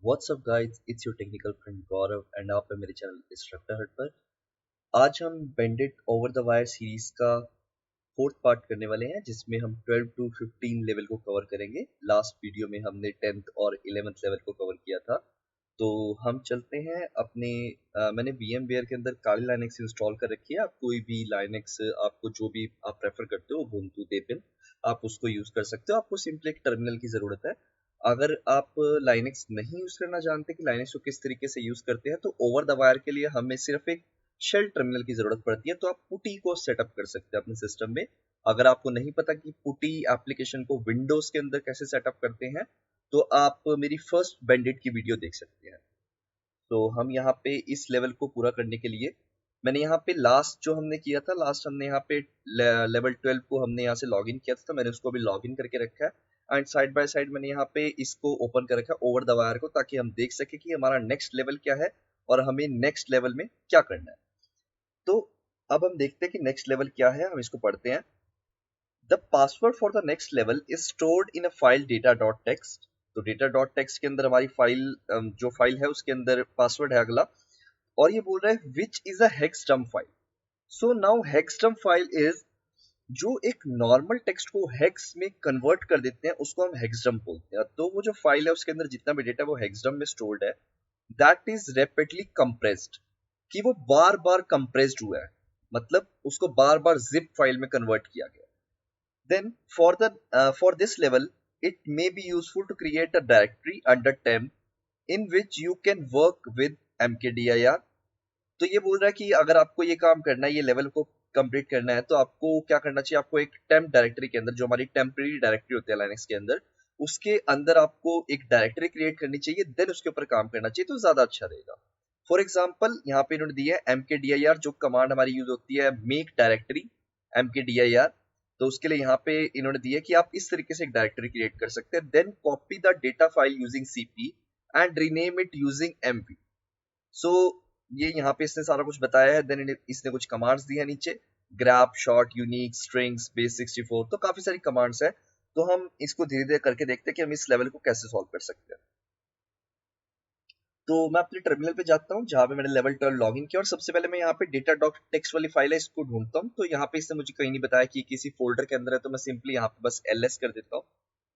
What's up guys, it's your technical friend Gaurav and आप है मेरे चैनल इंस्ट्रक्टर हट पर। आज हम bended over the wire series का फोर्थ पार्ट करने वाले हैं, जिसमें हम 12 टू 15 लेवल को कवर करेंगे। लास्ट वीडियो में हमने 10th और 11th लेवल को कवर किया था। तो हम चलते हैं अपने मैंने VMware के अंदर काली लाइनेक्स इंस्टॉल कर रखी है। आप कोई भी लाइनेक्स, आपको जो भी आप प्रेफर करते हो, ubuntu debian, आप उसको यूज कर सकते हो। आपको सिंपली एक टर्मिनल की जरूरत है। अगर आप लाइनेक्स नहीं यूज करना जानते कि लाइनेक्स को किस तरीके से यूज करते हैं, तो ओवर द वायर के लिए हमें सिर्फ एक शेल टर्मिनल की जरूरत पड़ती है। तो आप पुटी को सेटअप कर सकते हैं अपने सिस्टम में। अगर आपको नहीं पता कि पुटी एप्लीकेशन को विंडोज के अंदर कैसे सेटअप करते हैं, तो आप मेरी फर्स्ट बैंडेड की वीडियो देख सकते हैं। तो हम यहाँ पे इस लेवल को पूरा करने के लिए मैंने यहाँ पे लास्ट जो हमने किया था, लास्ट हमने यहाँ पे लेवल 12 को हमने यहाँ से लॉग इन किया था, तो मैंने उसको भी लॉग इन करके रखा है। एंड साइड बाय साइड मैंने यहाँ पे इसको ओपन कर रखा है ओवर द वायर को, ताकि हम देख सके कि हमारा नेक्स्ट लेवल क्या है और हमें नेक्स्ट लेवल में क्या करना है। तो अब हम देखते हैं कि नेक्स्ट लेवल क्या है। हम इसको पढ़ते हैं। The password for the next level is stored in a file data dot text. तो डेटा डॉट टेक्स्ट के अंदर हमारी फाइल, जो फाइल है उसके अंदर पासवर्ड है अगला। और ये बोल रहा है which is a hexdump file. So now hexdump file is, जो एक नॉर्मल टेक्स्ट को हेक्स में कन्वर्ट कर देते हैं, उसको हम हेक्सडम्प बोलते हैं। तो वो जो फाइल है उसके अंदर जितना भी डेटा वो हेक्सडम्प में स्टोर्ड है, दैट इज रैपिडली कंप्रेस्ड, कि वो बार बार कंप्रेस्ड हुआ है, मतलब उसको बार बार जिप फाइल में कन्वर्ट किया गया। Then for this level, it may be useful to create a directory under temp in which you can work with mkdir। तो ये बोल रहा है कि अगर आपको ये काम करना है, ये लेवल को कंप्लीट करना है, तो आपको क्या करना चाहिए। आपको एक टेम्प डायरेक्टरी के अंदर, जो हमारी टेम्परेरी डायरेक्टरी होती है लाइनेक्स के अंदर, उसके अंदर आपको एक डायरेक्टरी क्रिएट करनी चाहिए, देन उसके ऊपर काम करना चाहिए, तो ज्यादा अच्छा रहेगा। फॉर एग्जाम्पल यहाँ पे इन्होंने दिया है mkdir, जो कमांड हमारी यूज होती है मेक डायरेक्टरी mkdir। तो उसके लिए यहाँ पे इन्होंने दिया कि आप इस तरीके से एक डायरेक्टरी क्रिएट कर सकते हैं। Then copy the data file using cp and rename it using mv। So ये यहाँ पे इसने सारा कुछ बताया है। देन इसने कुछ कमांड्स दी है नीचे, grab, short, unique, strings, base 64, तो काफी सारी कमांड्स है। तो हम इसको धीरे धीरे करके देखते हैं कि हम इस लेवल को कैसे सॉल्व कर सकते हैं। तो मैं अपने टर्मिनल पे जाता हूँ जहाँ पे मैंने लेवल 12 लॉग इन किया, और सबसे पहले मैं यहाँ पे डेटा डॉट टेक्स्ट वाली फाइल है, इसको ढूंढता हूँ। तो यहाँ पे इसने मुझे कहीं नहीं बताया कि किसी फोल्डर के अंदर है, तो मैं सिंपली यहाँ पे बस ls कर देता हूँ,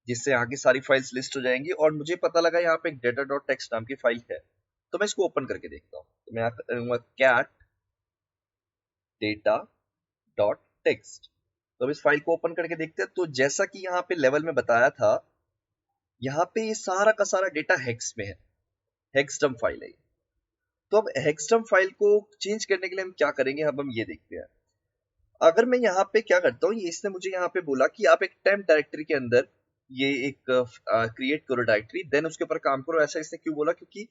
जिससे यहाँ की सारी फाइल्स लिस्ट हो जाएंगी। और मुझे पता लगा यहाँ पे एक डेटा डॉट टेक्स्ट नाम की फाइल है, तो मैं इसको ओपन करके देखता हूँ। तो मैं यहाँ करूंगा कैट डेटा डॉट टेक्स्ट। तो अब इस फाइल को ओपन करके देखते हैं। तो जैसा कि यहाँ पे लेवल में बताया था, यहाँ पे ये सारा का सारा डेटा हेक्स में है, हेक्सडम्प फाइल है ये। तो अब हेक्सडम्प फाइल को चेंज करने के लिए हम क्या करेंगे, अब हम ये देखते हैं। अगर मैं यहाँ पे क्या करता हूँ, ये इसने मुझे यहाँ पे बोला कि आप एक टेम्प डायरेक्टरी के अंदर ये एक क्रिएट करो डायरेक्टरी, देन उसके ऊपर काम करो। ऐसा इसने क्यों बोला? क्योंकि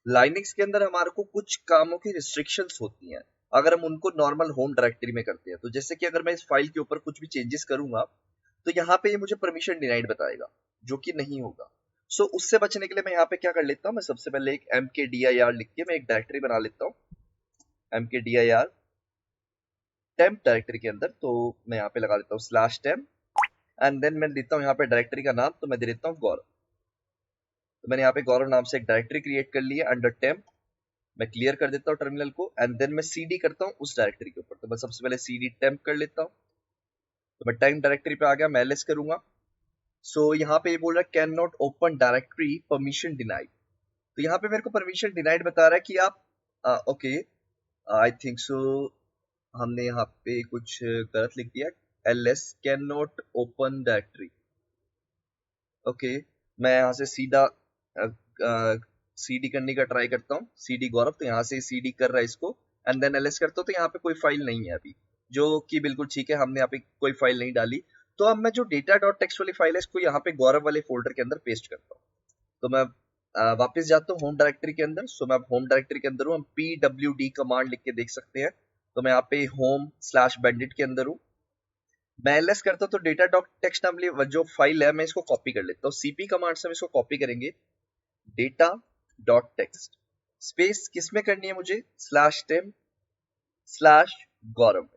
लाइनेक्स के अंदर हमारे को कुछ कामों की रिस्ट्रिक्शंस होती हैं, अगर हम उनको नॉर्मल होम डायरेक्टरी में करते हैं। तो जैसे कि अगर मैं इस फाइल के ऊपर कुछ भी चेंजेस करूंगा, तो यहाँ पे ये मुझे परमिशन डिनाइड बताएगा, जो कि नहीं होगा। सो उससे बचने के लिए मैं यहाँ पे क्या कर लेता हूँ, मैं सबसे पहले एक mkdir लिख के मैं एक डायरेक्टरी बना लेता हूँ, mkdir टेम्प डायरेक्टरी के अंदर। तो मैं यहाँ पे लगा देता हूँ स्लैश टेम्प, एंड देन मैं देता हूँ यहाँ पे डायरेक्टरी का नाम, तो मैं दे देता हूँ गौरव। तो मैंने यहाँ पे गौरव नाम से एक डायरेक्टरी क्रिएट कर ली है अंडर टेम्प। मैं क्लियर कर देता हूँ टर्मिनल को, एंड देन मैं cd करता हूँ उस डायरेक्टरी के ऊपर। तो मैं सबसे पहले cd टेम्प कर लेता हूँ। तो मैं टेम्प डायरेक्टरी पे आ गया, मैं ls करूंगा। सो यहाँ पे ये बोल रहा है can not open directory, permission denied. तो यहाँ पे मेरे को परमिशन डिनाइड बता रहा है कि आप ओके, आई थिंक सो हमने यहाँ पे कुछ गलत लिख दिया। ls can not open directory. Okay, मैं यहाँ से सीधा cd करने का ट्राई करता हूँ, cd गौरव। तो यहाँ से cd कर रहा है इसको, एंड देन ls करता हूँ। तो यहाँ पे कोई फाइल नहीं है अभी, जो कि बिल्कुल ठीक है, हमने यहाँ पे कोई फाइल नहीं डाली। तो अब मैं जो डेटा डॉट टेक्स्ट वाली फाइल है, इसको यहाँ पे गौरव वाले फोल्डर के अंदर पेस्ट करता हूँ। तो मैं वापस जाता हूँ होम डायरेक्टरी के अंदर। सो मैं होम डायरेक्टरी के अंदर हूँ, हम pwd कमांड लिख के देख सकते हैं। तो मैं यहाँ पे होम स्लैश बैंडिट के अंदर हूँ। मैं ls करता हूँ, तो डेटा डॉट टेक्स्ट नाम वाली जो फाइल है, मैं इसको कॉपी कर लेता हूँ। cp कमांड से हम इसको कॉपी करेंगे, डेटा डॉट टेक्स्ट स्पेस किस में करनी है मुझे, slash temp slash Gaurav,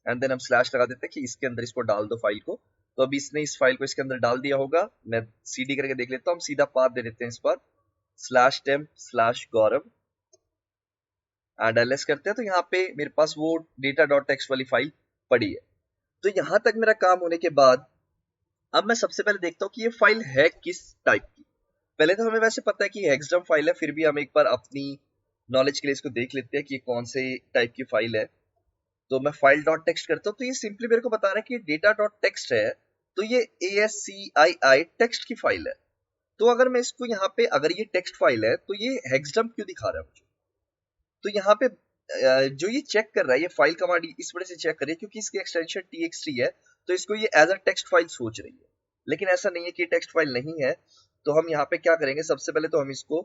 and then हम स्लैश लगा देते हैं कि इसके अंदर इसको डाल दो फाइल को। तो अभी इसने इस फाइल को इसके अंदर डाल दिया होगा। मैं cd करके देख लेता हूँ, हम सीधा पाथ दे देते हैं इस पर। /temp/Gaurav एंड ls करते हैं, तो यहाँ पे मेरे पास वो data.txt वाली फाइल पड़ी है। तो यहाँ तक मेरा काम होने के बाद अब मैं सबसे पहले देखता हूँ कि ये फाइल है किस टाइप की। पहले तो हमें वैसे पता है कि हेक्सडम फाइल है, फिर भी हम एक बार अपनी नॉलेज के लिए इसको देख लेते हैं कि ये कौन से टाइप की फाइल है। तो मैं फाइल डॉट टेक्स्ट करता हूँ, तो ये सिंपली मेरे को बता रहा है कि डेटा डॉट टेक्स्ट है, तो ये ASCII टेक्स्ट की फाइल है। तो अगर मैं इसको यहाँ पे, अगर ये टेक्स्ट फाइल है तो ये हेक्सडम क्यों दिखा रहा है मुझे? तो यहाँ पे जो ये चेक कर रहा है, ये फाइल कमांड इस वजह से चेक कर रही है क्योंकि इसकी एक्सटेंशन txt है, तो इसको ये एज अ टेक्स्ट फाइल सोच रही है। लेकिन ऐसा नहीं है कि टेक्स्ट फाइल नहीं है। तो हम यहाँ पे क्या करेंगे, सबसे पहले तो हम इसको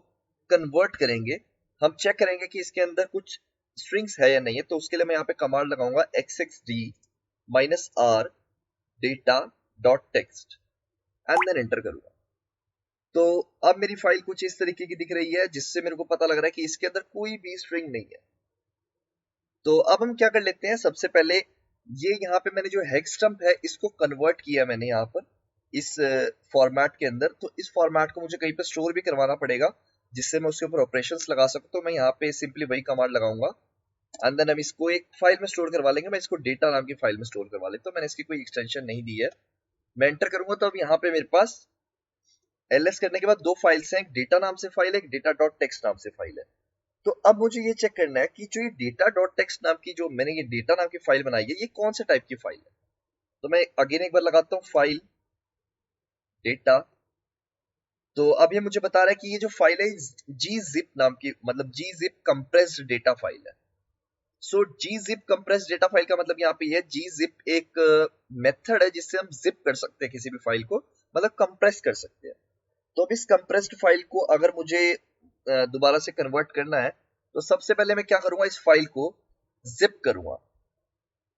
कन्वर्ट करेंगे। हम चेक करेंगे कि इसके अंदर कुछ स्ट्रिंग्स है या नहीं है। तो उसके लिए मैं यहाँ पे कमांड लगाऊंगा xxd -r data dot text and then enter करूंगा। तो अब मेरी फाइल कुछ इस तरीके की दिख रही है, जिससे मेरे को पता लग रहा है कि इसके अंदर कोई भी स्ट्रिंग नहीं है। तो अब हम क्या कर लेते हैं, सबसे पहले ये यहाँ पे मैंने जो हेक्सडम्प है इसको कन्वर्ट किया मैंने यहाँ पर इस फॉर्मेट के अंदर। तो इस फॉर्मेट को मुझे कहीं पे स्टोर भी करवाना पड़ेगा, जिससे मैं उसके ऊपर ऑपरेशंस लगा सकूं। तो मैं यहाँ पे सिंपली वही कमांड लगाऊंगा एंड देन हम इसको एक फाइल में स्टोर करवा लेंगे। मैं इसको डेटा नाम की फाइल में स्टोर करवा लेता हूँ। मैंने इसकी कोई एक्सटेंशन नहीं दी है। मैं एंटर करूंगा तो अब यहाँ पे मेरे पास ls करने के बाद दो फाइल्स हैं, एक डेटा नाम से फाइल है, एक डेटा डॉट टेक्स्ट नाम से फाइल है। तो अब मुझे ये चेक करना है कि जो ये डेटा डॉट टेक्स्ट नाम की, जो मैंने ये डेटा नाम की फाइल बनाई है, ये कौन से टाइप की फाइल है। तो मैं अगेन एक बार लगाता हूँ फाइल डेटा। तो अब ये मुझे बता रहा है कि ये जो फाइल है gzip नाम की, मतलब gzip कंप्रेस्ड डेटा फाइल है। सो gzip कंप्रेस्ड डेटा फाइल का मतलब यहाँ पे है gzip एक मेथड है जिससे हम जिप कर सकते हैं किसी भी फाइल को, मतलब कंप्रेस कर सकते हैं। तो अब इस कंप्रेस्ड फाइल को अगर मुझे दोबारा से कन्वर्ट करना है, तो सबसे पहले मैं क्या करूंगा, इस फाइल को जिप करूंगा।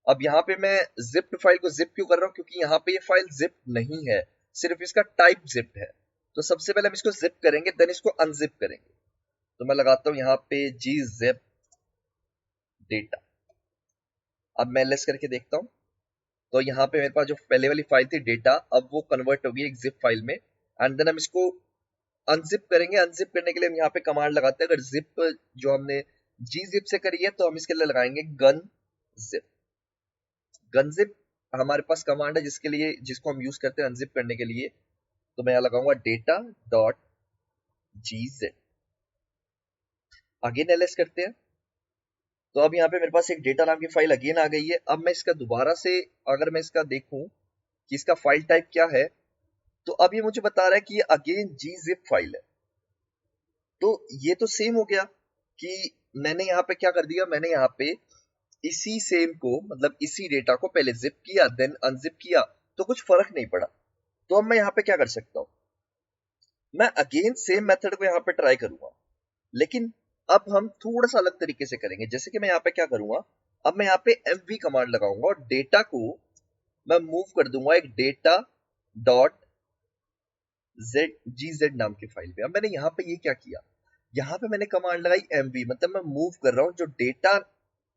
अब यहाँ पे मैं जिप्ड फाइल को जिप क्यों कर रहा हूँ, क्योंकि यहाँ पे ये फाइल जिप नहीं है, सिर्फ इसका टाइप जिप्ड है। तो सबसे पहले हम इसको जिप करेंगे, देन इसको अनजिप करेंगे। तो मैं लगाता हूँ यहाँ पे gzip डेटा। अब मैं ls करके देखता हूँ, तो यहाँ पे मेरे पास जो पहले वाली फाइल थी डेटा, अब वो कन्वर्ट हो गई एक जिप फाइल में। एंड देन हम इसको अनजिप करेंगे। अनजिप करने के लिए हम यहाँ पे कमांड लगाते हैं। अगर जिप जो हमने gzip से करी है, तो हम इसके लिए लगाएंगे गन जिप। गनजिप हमारे पास कमांड है जिसको हम यूज करते हैं अनजिप करने के लिए। तो मैं यहाँ लगाऊंगा data dot gzip। Again ls करते हैं, तो अब यहाँ पे मेरे पास एक डेटा नाम की फाइल अगेन आ गई है। अब मैं इसका दोबारा से, अगर मैं इसका देखूं कि इसका फाइल टाइप क्या है, तो अब ये मुझे बता रहा है कि ये अगेन gzip फाइल है। तो ये तो सेम हो गया कि मैंने यहाँ पे क्या कर दिया, मैंने यहाँ पे इसी सेम को, मतलब इसी डेटा को पहले जिप किया देन अनजिप किया, तो कुछ फर्क नहीं पड़ा। तो अब मैं यहाँ पे क्या कर सकता हूँ, मैं अगेन सेम मेथड को यहाँ पे ट्राई करूंगा, लेकिन अब हम थोड़ा सा अलग तरीके से करेंगे। जैसे कि मैं यहाँ पे क्या करूंगा, अब मैं यहाँ पे mv कमांड लगाऊंगा और डेटा को मैं मूव कर दूंगा एक डेटा डॉट gz नाम की फाइल पे। अब मैंने यहाँ पे ये क्या किया, यहाँ पे मैंने कमांड लगाई mv, मतलब मैं मूव कर रहा हूँ जो डेटा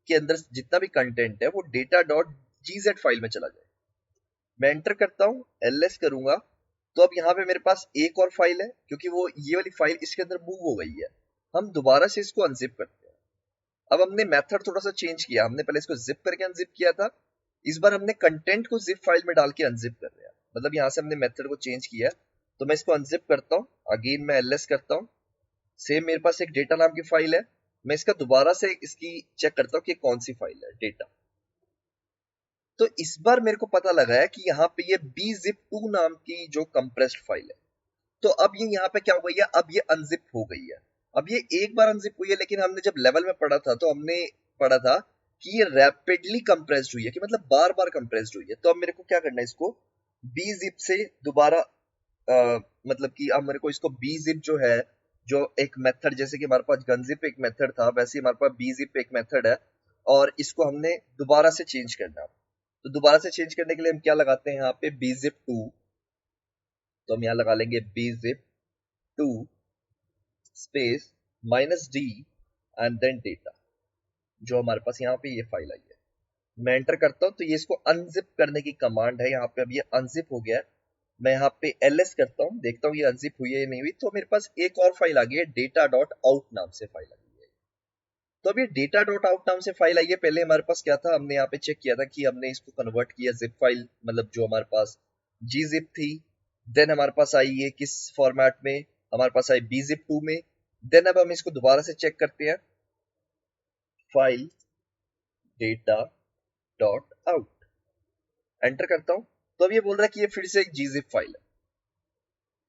के अंदर जितना भी कंटेंट है वो डेटा डॉट gz फाइल में चला जाए। मैं एंटर करता हूँ, ls करूंगा, तो अब यहाँ पे मेरे पास एक और फाइल है, क्योंकि वो ये वाली फाइल इसके अंदर मूव हो गई है। हम दोबारा से इसको अनजिप करते हैं। अब हमने मेथड थोड़ा सा चेंज किया, हमने पहले इसको जिप करके अनजिप किया था, इस बार हमने कंटेंट को जिप फाइल में डाल के अनजिप कर रहे हैं, मतलब यहाँ से हमने मेथड को चेंज किया। तो मैं इसको अनजिप करता हूँ, अगेन मैं ls करता हूँ, सेम मेरे पास एक डेटा नाम की फाइल है। मैं इसका दोबारा से इसकी चेक करता हूँ कि कौन सी फाइल है, डेटा। तो इस बार मेरे को पता लगा है कि यहाँ पे ये bzip2 नाम की जो कंप्रेस्ड फाइल है। तो अब ये यहाँ पे क्या हो गई है, अब ये अनजिप हो गई है। अब ये एक बार अनजिप हुई है, लेकिन हमने जब लेवल में पढ़ा था तो हमने पढ़ा था कि ये रैपिडली कंप्रेस्ड हुई है, कि मतलब बार बार कंप्रेस्ड हुई है। तो अब मेरे को क्या करना है, इसको bzip से दोबारा मतलब कि अब मेरे को इसको bzip जो है, जो एक मेथड, जैसे कि हमारे पास गनजिप एक मेथड था, वैसे ही हमारे पास bzip एक मेथड है, और इसको हमने दोबारा से चेंज करना है। तो दोबारा से चेंज करने के लिए हम क्या लगाते हैं यहाँ पे bzip2। तो हम यहाँ लगा लेंगे bzip2 space -d and then data, जो हमारे पास यहाँ पे ये फाइल आई है। मैं एंटर करता हूँ, तो ये इसको अनजिप करने की कमांड है। यहाँ पे अब ये अनजिप हो गया है। मैं यहाँ पे ls करता हूँ, देखता हूँ ये अनजिप हुई है या नहीं हुई। तो मेरे पास एक और फाइल आ गई है, डेटा डॉट आउट नाम से फाइल आ गई है। तो अब ये डेटा डॉट आउट नाम से फाइल आई है। पहले हमारे पास क्या था, हमने यहाँ पे चेक किया था कि हमने इसको कन्वर्ट किया जिप फाइल, मतलब जो हमारे पास gzip थी, देन हमारे पास आई ये किस फॉर्मेट में, हमारे पास आई bzip2 में। देन अब हम इसको दोबारा से चेक करते हैं, file data dot out, enter करता हूं। तो अब ये बोल रहा है कि ये फिर से एक gzip फाइल है।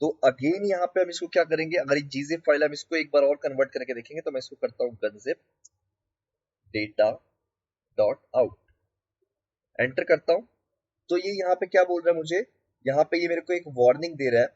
तो अगेन यहाँ पे हम इसको क्या करेंगे, अगर ये gzip फाइल हम इसको एक बार और कन्वर्ट करके देखेंगे, तो मैं इसको करता हूँ gunzip data dot out, enter करता हूँ। तो ये यहाँ पे क्या बोल रहा है मुझे, यहाँ पे ये मेरे को एक वार्निंग दे रहा है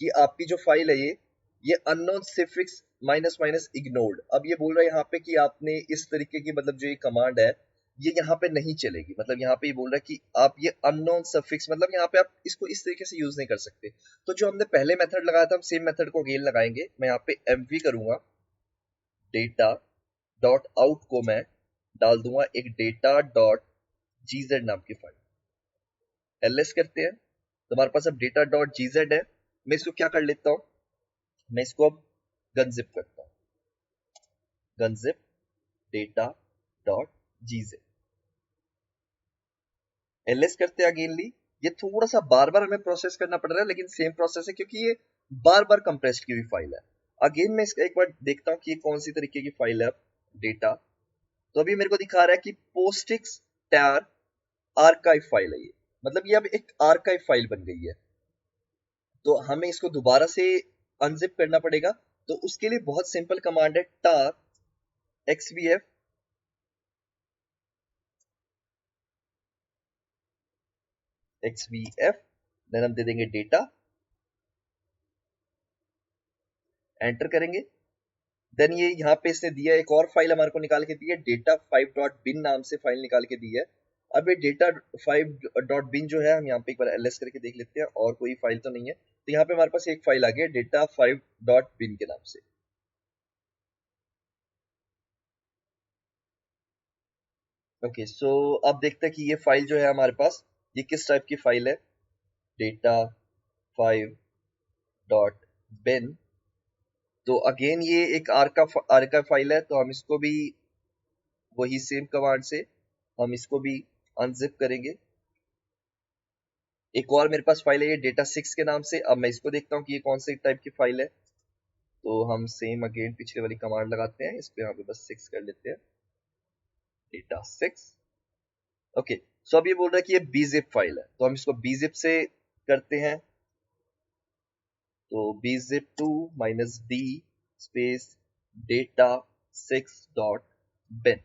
कि आपकी जो फाइल है ये unknown suffix minus minus ignored. अब ये बोल रहा है यहाँ पे कि आपने इस तरीके की, मतलब जो ये कमांड है ये यहाँ पे नहीं चलेगी। मतलब यहाँ पे ये बोल रहा है कि आप ये अननोन सफिक्स, मतलब यहाँ पे आप इसको इस तरीके से यूज नहीं कर सकते। तो जो हमने पहले मेथड लगाया था, हम सेम मेथड को अगेन लगाएंगे। मैं यहाँ पे एमवी करूंगा, डेटा डॉट आउट को मैं डाल दूंगा एक डेटा डॉट जीजेड नाम की फाइल, ls करते हैं। तो हमारे पास अब डेटा डॉट जीजेड है। मैं इसको क्या कर लेता हूँ, मैं इसको अब गनजिप करता हूँ, गनजिप डेटा डॉट जीजेड, ls करते हैं अगेनली। ये थोड़ा सा बार बार हमें प्रोसेस करना पड़ रहा है, लेकिन सेम प्रोसेस है क्योंकि ये बार बार कंप्रेस्ड की हुई फाइल है। अगेन मैं इसका एक बार देखता हूँ कि ये कौन सी तरीके की फाइल है। डेटा, तो अभी मेरे को दिखा रहा है कि पोस्टिक्स टार आर्काइव फाइल है ये, मतलब ये अब एक आर्काइव फाइल बन गई है। तो हमें इसको दोबारा से अनजिप करना पड़ेगा। तो उसके लिए बहुत सिंपल कमांड है, tar xvf xvf, देन हम दे देंगे डेटा, एंटर करेंगे। देन ये यहाँ पे इसने दिया एक और फाइल हमारे को निकाल के दी है, डेटा 5.bin नाम से फाइल निकाल के दी है। अब ये डेटा 5.bin जो है, हम यहाँ पे एक बार ls करके देख लेते हैं, और कोई फाइल तो नहीं है। तो यहाँ पे हमारे पास एक फाइल आ गई है डेटा 5.bin के नाम से। ओके, सो अब देखते हैं कि ये फाइल जो है हमारे पास, ये किस टाइप की फाइल है। डेटा 5.bin, तो अगेन ये एक आर का फाइल है। तो हम इसको भी वही सेम कमांड से हम इसको भी अनजिप करेंगे। एक और मेरे पास फाइल है ये डेटा 6 के नाम से। अब मैं इसको देखता हूँ कि ये कौन से टाइप की फाइल है। तो हम सेम अगेन पिछले वाली कमांड लगाते हैं, इस पे यहाँ पे बस 6 कर लेते हैं, डेटा 6। ओके, सो अब ये बोल रहा है कि ये bzip फाइल है, तो हम इसको bzip से करते हैं। तो bzip2 minus d space data 6.bin।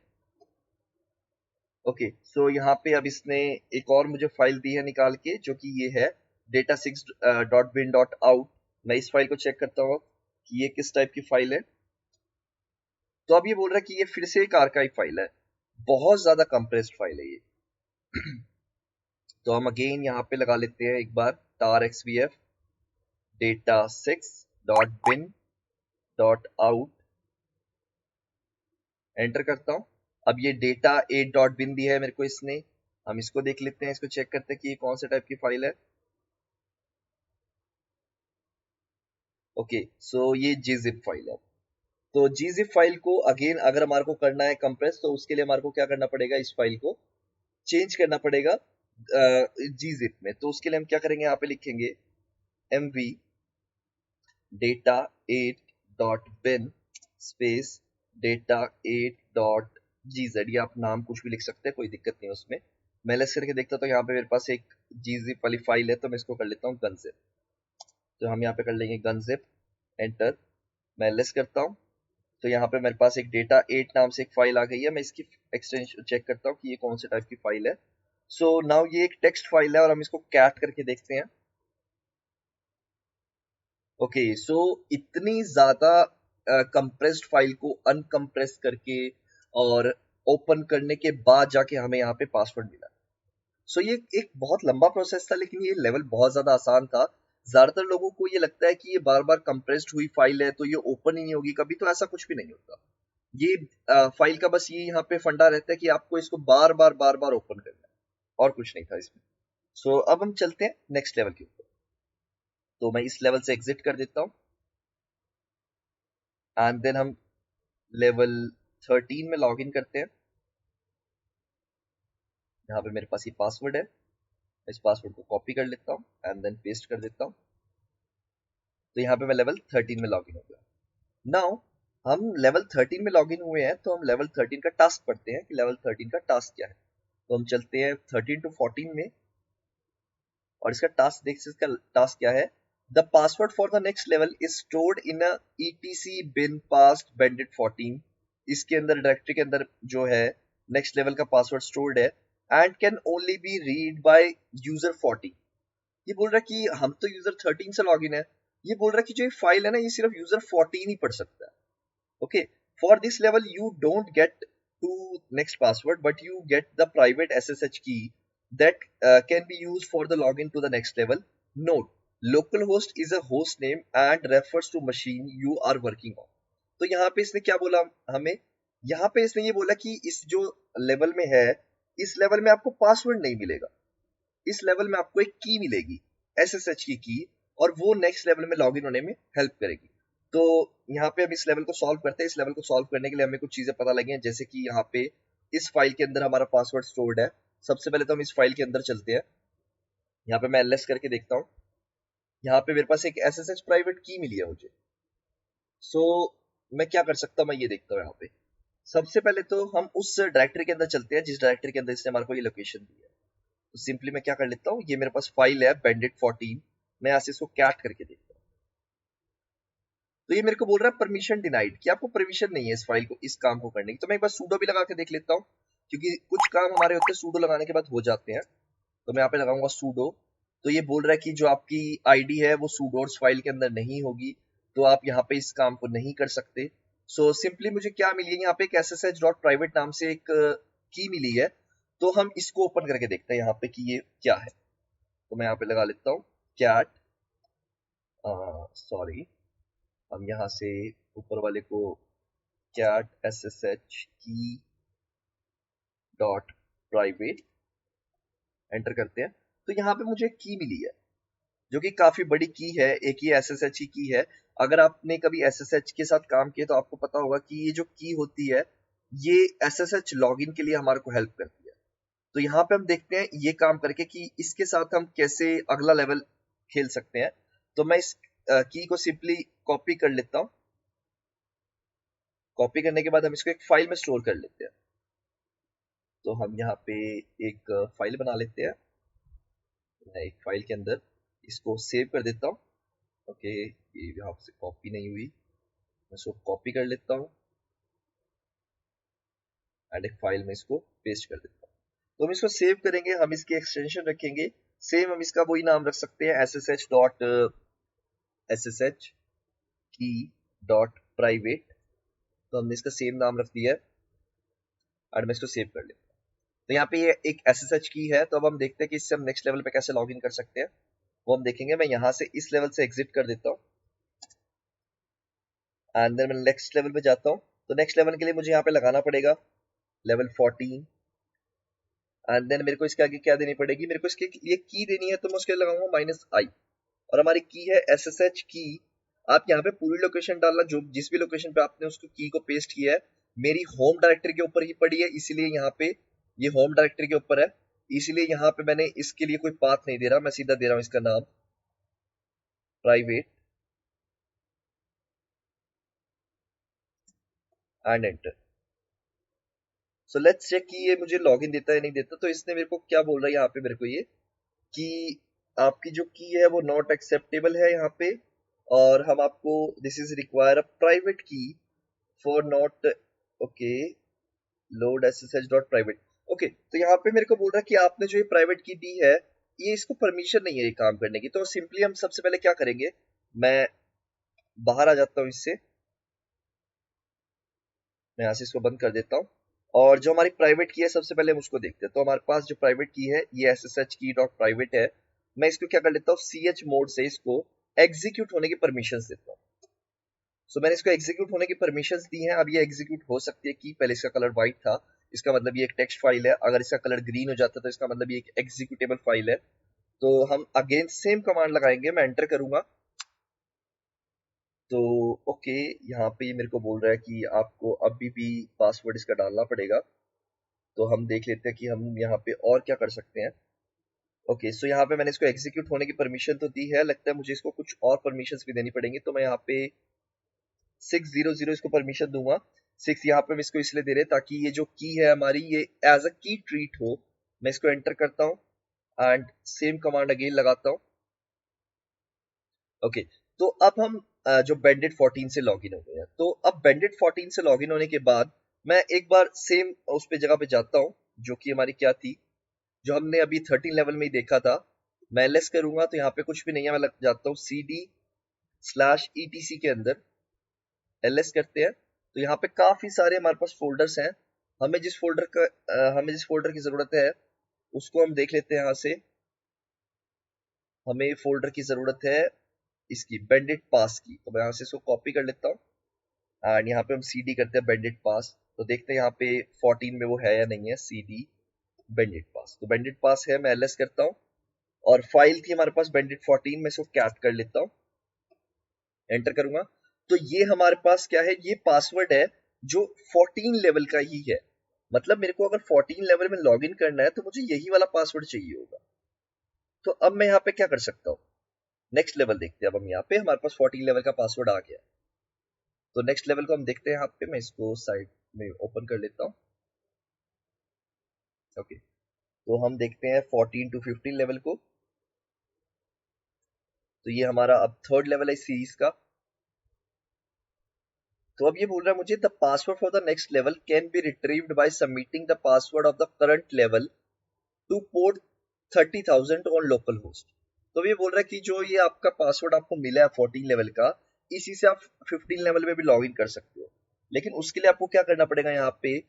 Okay, so यहाँ पे अब इसने एक और मुझे फाइल दी है निकाल के, जो कि ये है डेटा 6.bin.out। मैं इस फाइल को चेक करता हूँ कि ये किस टाइप की फाइल है। तो अब ये बोल रहा है कि ये फिर से एक आर्काइव फाइल है, बहुत ज्यादा कंप्रेस्ड फाइल है ये। तो हम अगेन यहाँ पे लगा लेते हैं एक बार, tar xvf data 6.bin.out, enter करता हूँ। अब ये डेटा 8.bin दिया है मेरे को इसने। हम इसको देख लेते हैं, इसको चेक करते हैं कि ये कौन से टाइप की फाइल है। ओके, सो ये gzip फाइल है। तो gzip फाइल को अगेन अगर हमारे को करना है कंप्रेस, तो उसके लिए हमारे को क्या करना पड़ेगा, इस फाइल को चेंज करना पड़ेगा gzip में। तो उसके लिए हम क्या करेंगे, यहाँ पे लिखेंगे mv data 8.bin space data 8.gz। ये आप नाम कुछ भी लिख सकते हैं, कोई दिक्कत नहीं है उसमें। मैं लेस करके देखता हूँ, तो यहाँ पे मेरे पास एक gzip वाली फाइल है, तो मैं इसको कर लेता हूँ gunzip। तो हम यहाँ पे कर लेंगे gunzip, एंटर। मैं लेस करता हूँ, तो यहाँ पे मेरे पास एक डेटा 8 नाम से एक फाइल आ गई है। मैं इसकी एक्सटेंशन चेक करता हूँ कि ये कौन से टाइप की फाइल है। सो नाउ ये एक टेक्स्ट फाइल है, और हम इसको कैट करके देखते हैं। ओके, सो इतनी ज्यादा कंप्रेस्ड फाइल को अनकंप्रेस करके और ओपन करने के बाद जाके हमें यहाँ पे पासवर्ड मिला। सो ये एक बहुत लंबा प्रोसेस था, लेकिन ये लेवल बहुत ज्यादा आसान था। ज्यादातर लोगों को ये लगता है कि ये बार बार कंप्रेस्ड हुई फाइल है तो ये ओपन ही नहीं होगी कभी, तो ऐसा कुछ भी नहीं होता। ये फाइल का बस ये यहाँ पे फंडा रहता है कि आपको इसको बार बार ओपन करना है, और कुछ नहीं था इसमें। सो अब हम चलते हैं नेक्स्ट लेवल के ऊपर। तो मैं इस लेवल से एग्जिट कर देता हूँ एंड देन हम लेवल 13 में लॉग इन करते हैं। यहाँ पे मेरे पास ये पासवर्ड है, इस पासवर्ड को कॉपी कर लेता हूँ एंड देन पेस्ट कर देता हूँ। तो यहाँ पे मैं लेवल 13 में लॉग इन हो गया। नाउ हम लेवल 13 में लॉग इन हुए हैं, तो हम लेवल 13 का टास्क पढ़ते हैं कि लेवल 13 का टास्क क्या है। तो हम चलते हैं 13 to 14 में और इसका टास्क देख सकते हैं। इसका टास्क क्या है, the password for the next level is stored in a etc bin past bandit 14। इसके अंदर डायरेक्टरी के अंदर जो है नेक्स्ट लेवल का पासवर्ड स्टोर्ड है and can only be read by user 40। ये बोल रहा है कि हम तो यूजर 13 से लॉगिन है, ये बोल रहा है कि जो ये फाइल है ना ये सिर्फ यूजर 14 ही पढ़ सकता है। Okay, for this level you don't get to next password but you get the private SSH key that can be used for the login to the next level. Note, localhost is a host name and refers to machine you are working on. तो यहाँ पे इसने क्या बोला हमें, यहाँ पे इसने ये बोला कि इस जो लेवल में है, इस लेवल में आपको पासवर्ड नहीं मिलेगा, इस लेवल में आपको एक की मिलेगी, SSH की, और वो नेक्स्ट लेवल में लॉगिन होने में हेल्प करेगी। तो यहाँ पे हम इस लेवल को सॉल्व करते हैं। इस लेवल को सॉल्व करने के लिए हमें कुछ चीजें पता लगी हैं, जैसे कि यहाँ पे इस फाइल के अंदर हमारा पासवर्ड स्टोर्ड है। सबसे पहले तो हम इस फाइल के अंदर चलते हैं। यहाँ पे मैं ls करके देखता हूँ, यहाँ पे मेरे पास एक SSH प्राइवेट की मिली है मुझे। सो मैं क्या कर सकता हूँ, मैं ये देखता हूँ। यहाँ पे सबसे पहले तो हम उस डायरेक्टरी के अंदर चलते हैं जिस डायरेक्टरी के अंदर इसने हमारे को ये लोकेशन दी है। तो सिंपली मैं क्या कर लेता हूँ, ये मेरे पास फाइल है bandit 14, मैं यहाँ से इसको कैट करके देखता हूँ। तो ये मेरे को बोल रहा है परमिशन डिनाइड, कि आपको परमिशन नहीं है इस फाइल को, इस काम को करने की। तो मैं एक बार सूडो भी लगा के देख लेता हूँ, क्योंकि कुछ काम हमारे होते हैं सूडो लगाने के बाद हो जाते हैं। तो मैं यहाँ पे लगाऊंगा सूडो। तो ये बोल रहा है कि जो आपकी आईडी है वो सूडोर्स फाइल के अंदर नहीं होगी, तो आप यहाँ पे इस काम को नहीं कर सकते। सो सिंपली मुझे क्या मिली है, यहाँ पे एक ssh.private नाम से एक की मिली है। तो हम इसको ओपन करके देखते हैं यहाँ पे कि ये क्या है। तो मैं यहाँ पे लगा लेता हूँ कैट, सॉरी, हम यहाँ से ऊपर वाले को कैट ssh की डॉट प्राइवेट एंटर करते हैं। तो यहाँ पे मुझे की मिली है जो कि काफी बड़ी की है, एक ही SSH की है। अगर आपने कभी SSH के साथ काम किया तो आपको पता होगा कि ये जो की होती है ये SSH लॉगिन के लिए हमारे को हेल्प करती है। तो यहाँ पे हम देखते हैं ये काम करके कि इसके साथ हम कैसे अगला लेवल खेल सकते हैं। तो मैं इस की को सिंपली कॉपी कर लेता हूँ। कॉपी करने के बाद हम इसको एक फाइल में स्टोर कर लेते हैं। तो हम यहाँ पे एक फाइल बना लेते हैं। मैं एक फाइल के अंदर इसको सेव कर देता हूँ। ओके, ये यहाँ से कॉपी नहीं हुई, मैं इसको कॉपी कर लेता हूँ एंड एक फाइल में इसको पेस्ट कर देता हूँ। तो हम इसको सेव करेंगे, हम इसकी एक्सटेंशन रखेंगे सेम, हम इसका वही नाम रख सकते हैं ssh की डॉट प्राइवेट। तो हमने इसका सेम नाम रख दिया है और मैं इसको सेव कर लेता हूँ। तो यहाँ पे ये एक SSH की है। तो अब हम देखते हैं कि इससे हम नेक्स्ट लेवल पे कैसे लॉग इन कर सकते हैं, वो हम देखेंगे। मैं यहाँ से इस लेवल से एग्जिट कर देता हूँ एंड देन मैं नेक्स्ट लेवल पे जाता हूँ। तो नेक्स्ट लेवल के लिए मुझे यहाँ पे लगाना पड़ेगा लेवल 14 एंड देन मेरे को इसके आगे क्या देनी पड़ेगी, मेरे को इसके लिए की देनी है। तो मैं उसके लिए लगाऊंगा -i और हमारी की है SSH की। आप यहाँ पे पूरी लोकेशन डालना, जो जिस भी लोकेशन पे आपने उसको की को पेस्ट किया है। मेरी होम डायरेक्टरी के ऊपर ही पड़ी है, इसीलिए यहाँ पे ये होम डायरेक्टरी के ऊपर है, इसलिए यहाँ पे मैंने इसके लिए कोई पाथ नहीं दे रहा, मैं सीधा दे रहा हूँ इसका नाम private and enter. So let's check कि ये मुझे लॉगिन देता है नहीं देता। तो इसने मेरे को क्या बोल रहा है यहाँ पे मेरे को, ये कि आपकी जो की है वो नॉट एक्सेप्टेबल है यहाँ पे, और हम आपको this is require a private key for not okay load ssh dot private. Okay, तो यहाँ पे मेरे को बोल रहा है कि आपने जो ये प्राइवेट की दी है ये इसको परमिशन नहीं है ये काम करने की। तो सिंपली हम सबसे पहले क्या करेंगे, मैं बाहर आ जाता हूँ इससे, मैं यहाँ से इसको बंद कर देता हूँ और जो हमारी प्राइवेट की है सबसे पहले हम उसको देखते हैं। तो हमारे पास जो प्राइवेट की है ये ssh की डॉट प्राइवेट है। मैं इसको क्या कर लेता हूँ, ch मोड से इसको एग्जीक्यूट होने की परमिशन देता हूँ। सो मैंने इसको एग्जीक्यूट होने की परमिशंस दी हैं। अब ये एग्जीक्यूट हो सकती है कि पहले इसका कलर व्हाइट था, इसका मतलब ये एक टेक्स्ट फाइल है। अगर इसका कलर ग्रीन हो जाता है तो इसका मतलब ये एक एग्जीक्यूटेबल फाइल है। तो हम अगेन सेम कमांड लगाएंगे, मैं एंटर करूंगा। तो ओके, यहाँ पे ये मेरे को बोल रहा है कि आपको अभी भी पासवर्ड इसका डालना पड़ेगा। तो हम देख लेते हैं कि हम यहाँ पे और क्या कर सकते हैं। ओके, सो यहाँ पे मैंने इसको एग्जीक्यूट होने की परमिशन तो दी है, लगता है मुझे इसको कुछ और परमिशंस भी देनी पड़ेंगी। तो मैं यहाँ पे 600 इसको परमिशन दूंगा। 6 यहाँ पे हम इसको इसलिए दे रहे हैं ताकि ये जो की है हमारी, ये एज अ की ट्रीट हो। मैं इसको एंटर करता हूँ एंड सेम कमांड अगेन लगाता हूँ। ओके, तो अब हम जो बैंडेड 14 से लॉगिन हो गए हैं। तो अब बैंडेड 14 से लॉगिन होने के बाद मैं एक बार सेम उस पे जगह पे जाता हूँ जो कि हमारी क्या थी, जो हमने अभी 13 लेवल में ही देखा था। मैं एलएस करूंगा तो यहाँ पे कुछ भी नहीं है, मैं लग जाता हूँ cd/etc के अंदर। एलएस करते हैं तो यहाँ पे काफी सारे हमारे पास फोल्डर्स हैं। हमें जिस फोल्डर की जरूरत है उसको हम देख लेते हैं। यहाँ से हमें फोल्डर की जरूरत है इसकी बैंडेड पास की, तो मैं यहाँ से इसको कॉपी कर लेता हूँ एंड यहाँ पे हम cd करते हैं बैंडेड पास। तो देखते हैं यहाँ पे 14 में वो है या नहीं है, cd बैंडेड पास। तो बैंडेड पास है, मैं एलएस करता हूँ और फाइल थी हमारे पास बैंडेड 14, में इसको कैट कर लेता हूँ, एंटर करूंगा। तो ये हमारे पास क्या है, ये पासवर्ड है जो 14 लेवल का ही है। मतलब मेरे को अगर 14 लेवल में लॉगिन करना है तो मुझे यही वाला पासवर्ड चाहिए होगा। तो अब मैं यहाँ पे क्या कर सकता हूँ, नेक्स्ट लेवल देखते हैं। अब हम यहाँ पे हमारे पास 14 लेवल का पासवर्ड आ गया। तो नेक्स्ट लेवल को हम देखते हैं। यहाँ पे मैं इसको साइड में ओपन कर लेता हूँ। ओके, तो हम देखते हैं 14 टू 15 लेवल को। तो ये हमारा अब थर्ड लेवल है इस सीरीज का। तो अब ये बोल रहा है मुझे, the password for the next level can be retrieved by submitting the password of the current level to port 30,000 on local host. तो ये बोल रहा है कि जो ये आपका पासवर्ड आपको मिला है 14 लेवल का, इसी से आप 15 लेवल में भी लॉग इन कर सकते हो। लेकिन उसके लिए आपको क्या करना पड़ेगा, यहाँ पे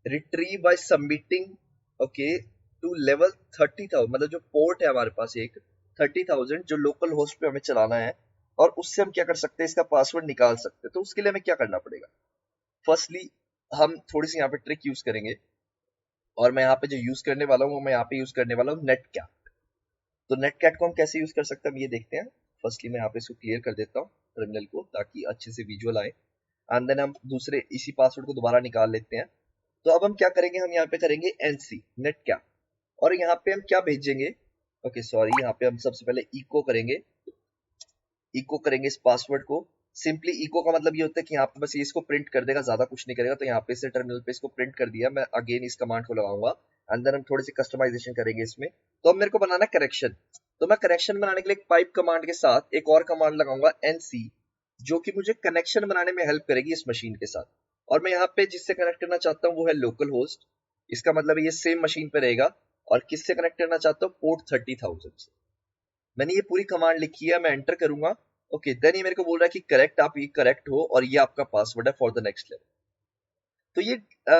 retrieve by submitting, okay, to level 30,000, मतलब जो पोर्ट है हमारे पास एक 30,000 जो लोकल होस्ट पे हमें चलाना है, और उससे हम क्या कर सकते हैं, इसका पासवर्ड निकाल सकते हैं। तो उसके लिए हमें क्या करना पड़ेगा, फर्स्टली हम थोड़ी सी यहाँ पे ट्रिक यूज करेंगे। और मैं यहाँ पे जो यूज करने वाला हूँ, मैं यहाँ पे यूज करने वाला हूँ नेटकैट। तो नेटकैट को हम कैसे यूज कर सकते हैं, हम ये देखते हैं। फर्स्टली मैं यहाँ पे इसको क्लियर कर देता हूँ टर्मिनल को, ताकि अच्छे से विजुअल आए। एंड देन हम दूसरे इसी पासवर्ड को दोबारा निकाल लेते हैं। तो अब हम क्या करेंगे, हम यहाँ पे करेंगे nc नेटकैट, और यहाँ पे हम क्या भेजेंगे, ओके सॉरी, यहाँ पे हम सबसे पहले इको करेंगे इस पासवर्ड को। सिंपली इको का मतलब ये होता है कि यहाँ पे बस ये इसको प्रिंट कर देगा, ज्यादा कुछ नहीं करेगा। तो यहाँ पे से टर्मिनल पे इसको प्रिंट कर दिया। मैं अगेन इस कमांड को लगाऊंगा, अंदर हम थोड़े से कस्टमाइजेशन करेंगे इसमें। तो अब मेरे को बनाना है करेक्शन। तो मैं करेक्शन बनाने के लिए एक पाइप कमांड के साथ एक और कमांड लगाऊंगा nc, जो कि मुझे कनेक्शन बनाने में हेल्प करेगी इस मशीन के साथ। और मैं यहाँ पे जिससे कनेक्ट करना चाहता हूँ वो है लोकल होस्ट। इसका मतलब ये सेम मशीन पे रहेगा। और किससे कनेक्ट करना चाहता हूँ, पोर्ट 30,000 से। मैंने ये पूरी कमांड लिखी है, मैं एंटर करूंगा। ओके, देन ये मेरे को बोल रहा है कि करेक्ट, आप ये करेक्ट हो और ये आपका पासवर्ड है फॉर द नेक्स्ट लेवल। तो ये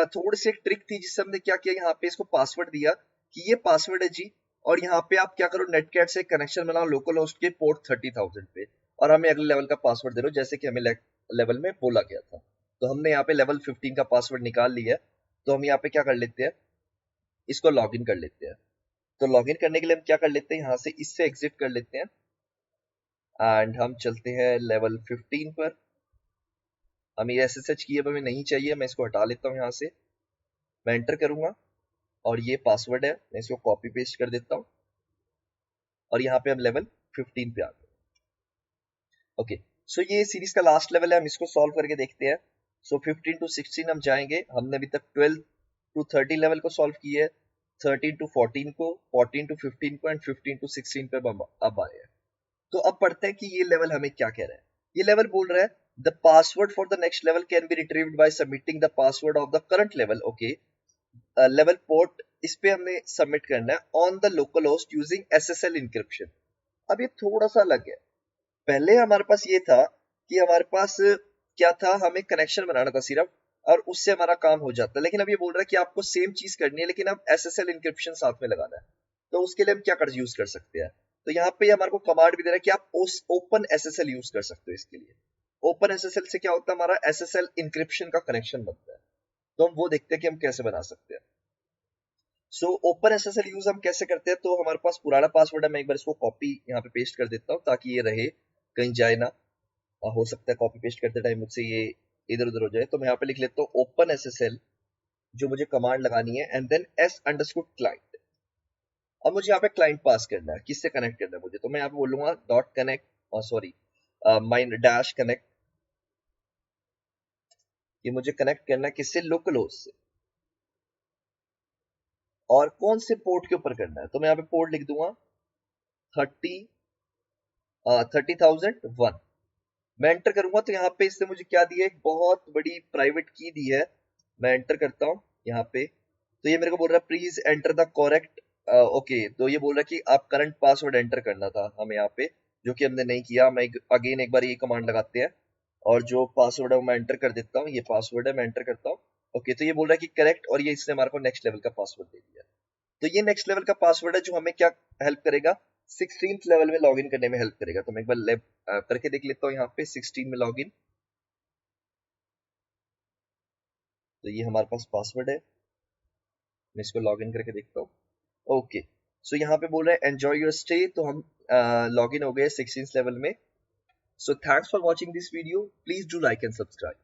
थोड़ी सी एक ट्रिक थी जिससे हमने क्या किया, यहाँ पे इसको पासवर्ड दिया कि ये पासवर्ड है जी, और यहाँ पे आप क्या करो, नेटकैट से कनेक्शन बनाओ लोकल होस्ट के पोर्ट 30,000 पे, और हमें अगले लेवल का पासवर्ड दे दो जैसे कि हमें लेवल में बोला गया था। तो हमने यहाँ पे लेवल 15 का पासवर्ड निकाल लिया है। तो हम यहाँ पे क्या कर लेते हैं, इसको लॉग इन कर लेते हैं। तो लॉग इन करने के लिए हम क्या कर लेते हैं, यहाँ से इससे एग्जिट कर लेते हैं एंड हम चलते हैं लेवल 15 पर। हमें ये SSH की अब हमें नहीं चाहिए, मैं इसको हटा लेता हूँ यहाँ से। मैं एंटर करूंगा और ये पासवर्ड है, मैं इसको कॉपी पेस्ट कर देता हूँ। और यहाँ पे हम लेवल 15 पे आ गए। ओके, सो ये सीरीज का लास्ट लेवल है, हम इसको सॉल्व करके देखते हैं। सो 15 टू 16 हम जाएंगे। हमने अभी तक 12 टू 13 लेवल को सॉल्व किया है, 13 टू 14 को, 14 टू 15 को, एंड 15 टू 16 पे अब आए हैं। तो अब पढ़ते हैं कि ये लेवल हमें क्या कह रहा है। ये लेवल बोल रहा है, the password for the next level can be retrieved by submitting the password of the current level. Okay, level port इस पे हमने सबमिट करना है on the local host using SSL encryption. अब ये थोड़ा सा अलग है। पहले हमारे पास ये था कि हमारे पास क्या था, हमें कनेक्शन बनाना था सिर्फ, और उससे हमारा काम हो जाता है। लेकिन अब ये बोल रहा है कि आपको सेम चीज करनी है, लेकिन अब SSL इंक्रिप्शन साथ में लगाना है। तो उसके लिए हम क्या कर यूज कर सकते हैं, तो यहाँ पे हमारे को कमांड भी दे रहा है कि आप उस ओपन SSL यूज कर सकते हो इसके लिए। ओपन SSL से क्या होता है, हमारा SSL इंक्रिप्शन का कनेक्शन बनता है। तो हम वो देखते हैं कि हम कैसे बना सकते हैं। सो ओपन एसएसएल यूज हम कैसे करते हैं, तो हमारे पास पुराना पासवर्ड है, मैं एक बार इसको कॉपी यहाँ पे पेस्ट कर देता हूँ ताकि ये रहे, कहीं जाए ना। हो सकता है कॉपी पेस्ट करते टाइम मुझसे ये इधर उधर हो जाए, तो मैं यहाँ पे लिख लेता हूँ ओपन एसएसएल, जो मुझे कमांड लगानी है, एंड देन s_client। अब मुझे यहाँ पे क्लाइंट पास करना है, किससे कनेक्ट करना है मुझे, तो मैं यहाँ पे बोलूंगा dot connect, sorry mine dash connect. ये मुझे कनेक्ट करना है किससे, लोकल होस्ट से। और कौन से पोर्ट के ऊपर करना है, तो मैं यहाँ पे पोर्ट लिख दूंगा 30,001। मैं एंटर करूंगा तो यहाँ पे इसने मुझे क्या दिया, एक बहुत बड़ी प्राइवेट की दी है। मैं एंटर करता हूँ यहाँ पे, तो ये मेरे को बोल रहा है please enter the correct. Okay, तो ये बोल रहा है कि आप करंट पासवर्ड एंटर करना था हमें यहाँ पे, जो कि हमने नहीं किया। मैं अगेन एक बार ये कमांड लगाते हैं, और जो पासवर्ड है वो मैं एंटर कर देता हूँ। ये पासवर्ड है, मैं एंटर करता हूँ। ओके, तो ये बोल रहा है कि करेक्ट, और ये इसने हमारे को नेक्स्ट लेवल का पासवर्ड दे दिया। तो ये नेक्स्ट लेवल का पासवर्ड है जो हमें क्या हेल्प करेगा, 16th लेवल में लॉगिन करने में हेल्प करेगा। तो मैं एक बार करके देख लेता हूँ यहाँ पे 16 में लॉगिन। तो ये हमारे पास पासवर्ड है, मैं इसको लॉगिन करके देखता हूँ। ओके, सो यहाँ पे बोल रहा है एंजॉय योर स्टे, तो हम लॉगिन हो गए 16th लेवल में। So thanks for watching this video, please do like and subscribe.